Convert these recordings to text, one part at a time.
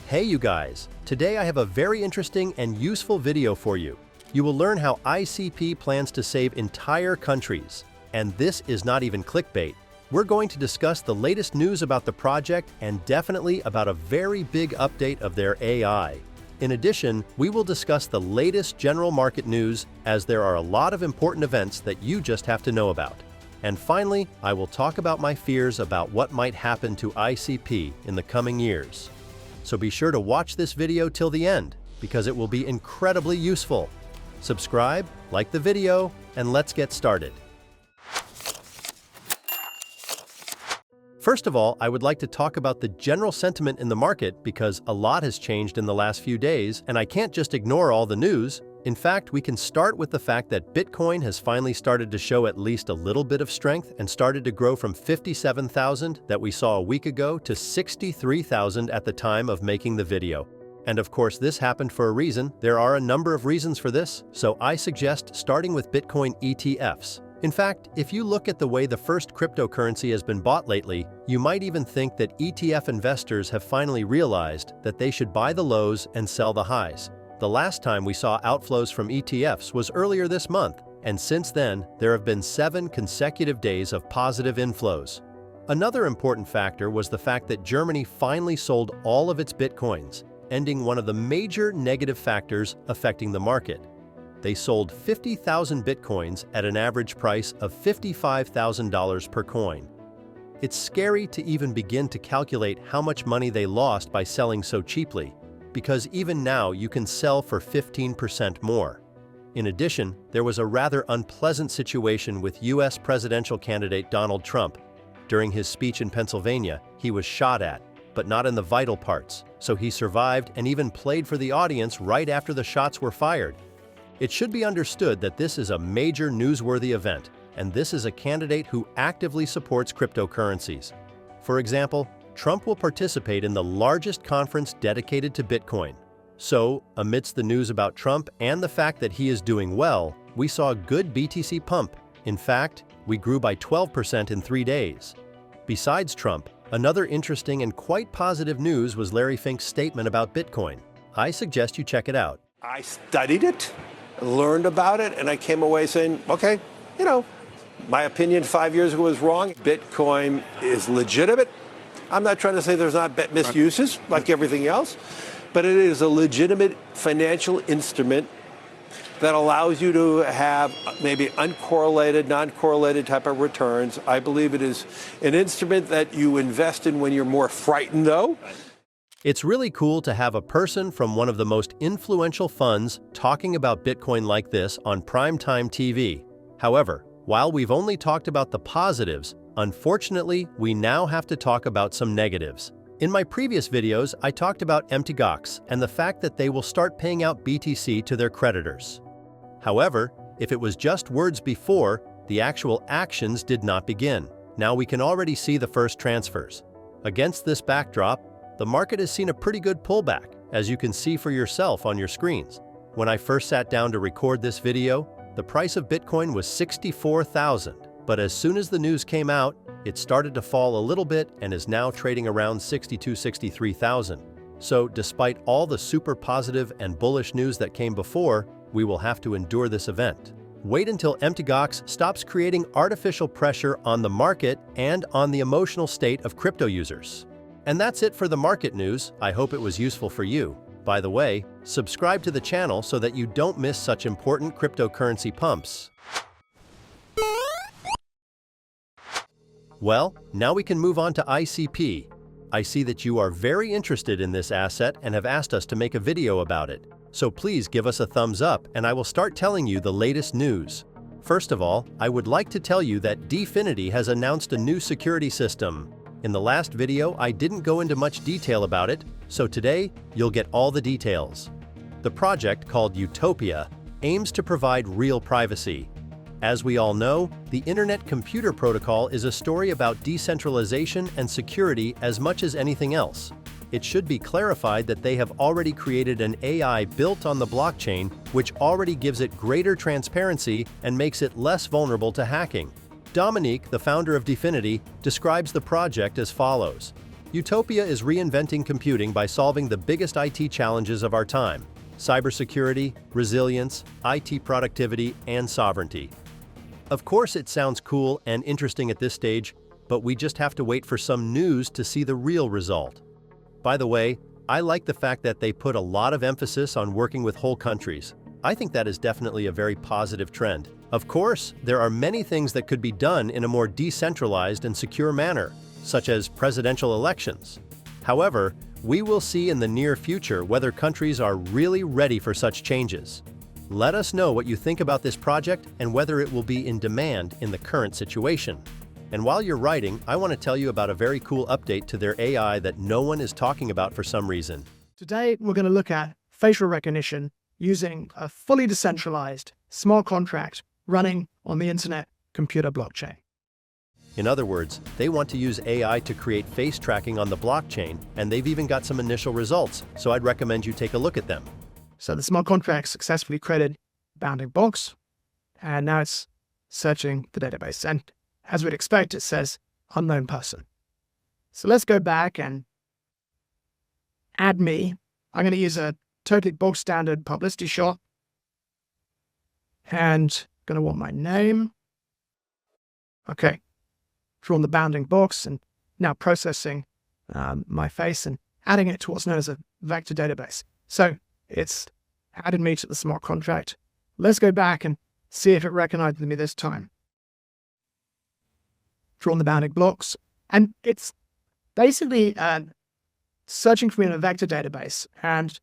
Hey you guys, today I have a very interesting and useful video for you. You will learn how ICP plans to save entire countries. And this is not even clickbait. We're going to discuss the latest news about the project and definitely about a very big update of their AI. In addition, we will discuss the latest general market news as there are a lot of important events that you just have to know about. And finally, I will talk about my fears about what might happen to ICP in the coming years. So be sure to watch this video till the end, because it will be incredibly useful. Subscribe, like the video, and let's get started. First of all, I would like to talk about the general sentiment in the market because a lot has changed in the last few days, and I can't just ignore all the news. In fact, we can start with the fact that Bitcoin has finally started to show at least a little bit of strength and started to grow from 57,000 that we saw a week ago to 63,000 at the time of making the video. And of course, this happened for a reason. There are a number of reasons for this, so I suggest starting with Bitcoin ETFs. In fact, if you look at the way the first cryptocurrency has been bought lately, you might even think that ETF investors have finally realized that they should buy the lows and sell the highs. The last time we saw outflows from ETFs was earlier this month, and since then, there have been 7 consecutive days of positive inflows. Another important factor was the fact that Germany finally sold all of its Bitcoins, ending one of the major negative factors affecting the market. They sold 50,000 Bitcoins at an average price of $55,000 per coin. It's scary to even begin to calculate how much money they lost by selling so cheaply, because even now you can sell for 15% more. In addition, there was a rather unpleasant situation with US presidential candidate Donald Trump. During his speech in Pennsylvania, he was shot at, but not in the vital parts, so he survived and even played for the audience right after the shots were fired. It should be understood that this is a major newsworthy event, and this is a candidate who actively supports cryptocurrencies. For example, Trump will participate in the largest conference dedicated to Bitcoin. So, amidst the news about Trump and the fact that he is doing well, we saw a good BTC pump. In fact, we grew by 12% in 3 days. Besides Trump, another interesting and quite positive news was Larry Fink's statement about Bitcoin. I suggest you check it out. I studied it, learned about it, and I came away saying, okay, my opinion 5 years ago was wrong. Bitcoin is legitimate. I'm not trying to say there's not misuses like everything else, but it is a legitimate financial instrument that allows you to have maybe uncorrelated, non-correlated type of returns. I believe it is an instrument that you invest in when you're more frightened, though. It's really cool to have a person from one of the most influential funds talking about Bitcoin like this on primetime TV. However, while we've only talked about the positives, unfortunately, we now have to talk about some negatives. In my previous videos, I talked about MTGOX and the fact that they will start paying out BTC to their creditors. However, if it was just words before, the actual actions did not begin. Now we can already see the first transfers. Against this backdrop, the market has seen a pretty good pullback, as you can see for yourself on your screens. When I first sat down to record this video, the price of Bitcoin was 64,000, but as soon as the news came out, it started to fall a little bit and is now trading around 63,000. So despite all the super positive and bullish news that came before, we will have to endure this event. Wait until MTGOX stops creating artificial pressure on the market and on the emotional state of crypto users. And that's it for the market news. I hope it was useful for you. By the way, subscribe to the channel so that you don't miss such important cryptocurrency pumps. Well, now we can move on to ICP. I see that you are very interested in this asset and have asked us to make a video about it. So please give us a thumbs up and I will start telling you the latest news. First of all, I would like to tell you that Dfinity has announced a new security system. In the last video, I didn't go into much detail about it, so today, you'll get all the details. The project, called Utopia, aims to provide real privacy. As we all know, the Internet Computer Protocol is a story about decentralization and security as much as anything else. It should be clarified that they have already created an AI built on the blockchain, which already gives it greater transparency and makes it less vulnerable to hacking. Dominique, the founder of Dfinity, describes the project as follows. Utopia is reinventing computing by solving the biggest IT challenges of our time: cybersecurity, resilience, IT productivity, and sovereignty. Of course, it sounds cool and interesting at this stage, but we just have to wait for some news to see the real result. By the way, I like the fact that they put a lot of emphasis on working with whole countries. I think that is definitely a very positive trend. Of course, there are many things that could be done in a more decentralized and secure manner, such as presidential elections. However, we will see in the near future whether countries are really ready for such changes. Let us know what you think about this project and whether it will be in demand in the current situation. And while you're writing, I want to tell you about a very cool update to their AI that no one is talking about for some reason. Today, we're going to look at facial recognition using a fully decentralized smart contract running on the internet computer blockchain. In other words, they want to use AI to create face tracking on the blockchain, and they've even got some initial results, so I'd recommend you take a look at them. So the smart contract successfully created a bounding box, and now it's searching the database. And as we'd expect, it says unknown person. So let's go back and add me. I'm going to use a totally bog standard publicity shot, and going to want my name. Okay. Drawn the bounding box and now processing my face and adding it to what's known as a vector database. So it's added me to the smart contract. Let's go back and see if it recognizes me this time. Drawn the bounding blocks, and it's basically searching for me in a vector database, and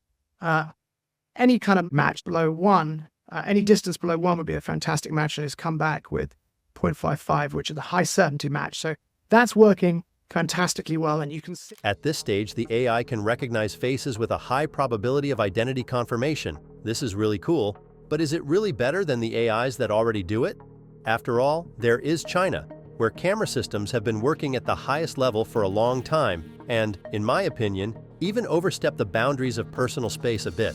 any kind of match below 1, any distance below 1 would be a fantastic match, and it's come back with 0.55, which is a high certainty match. So that's working fantastically well, and you can see. At this stage, the AI can recognize faces with a high probability of identity confirmation. This is really cool, but is it really better than the AIs that already do it? After all, there is China, where camera systems have been working at the highest level for a long time, and, in my opinion, even overstep the boundaries of personal space a bit.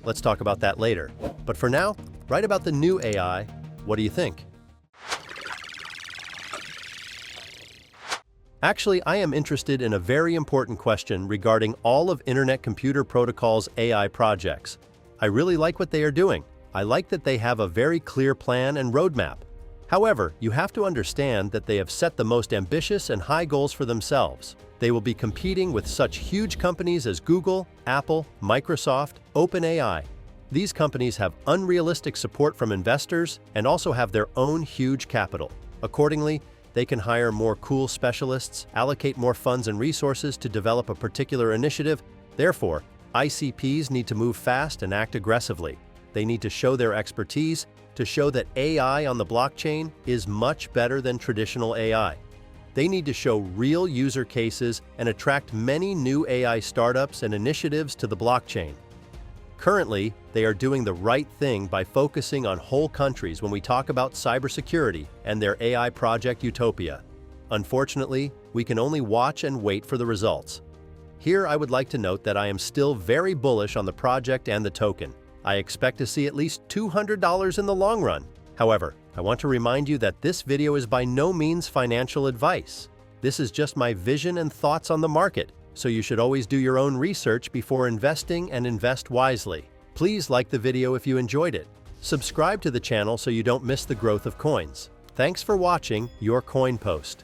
Let's talk about that later. But for now, write about the new AI. What do you think? Actually, I am interested in a very important question regarding all of Internet Computer Protocol's AI projects. I really like what they are doing. I like that they have a very clear plan and roadmap. However, you have to understand that they have set the most ambitious and high goals for themselves. They will be competing with such huge companies as Google, Apple, Microsoft, OpenAI. These companies have unrealistic support from investors and also have their own huge capital. Accordingly, they can hire more cool specialists, allocate more funds and resources to develop a particular initiative. Therefore, ICPs need to move fast and act aggressively. They need to show their expertise, to show that AI on the blockchain is much better than traditional AI. They need to show real user cases and attract many new AI startups and initiatives to the blockchain. Currently, they are doing the right thing by focusing on whole countries when we talk about cybersecurity and their AI project Utopia. Unfortunately, we can only watch and wait for the results. Here, I would like to note that I am still very bullish on the project and the token. I expect to see at least $200 in the long run. However, I want to remind you that this video is by no means financial advice. This is just my vision and thoughts on the market, so you should always do your own research before investing and invest wisely. Please like the video if you enjoyed it. Subscribe to the channel so you don't miss the growth of coins. Thanks for watching your Coin Post.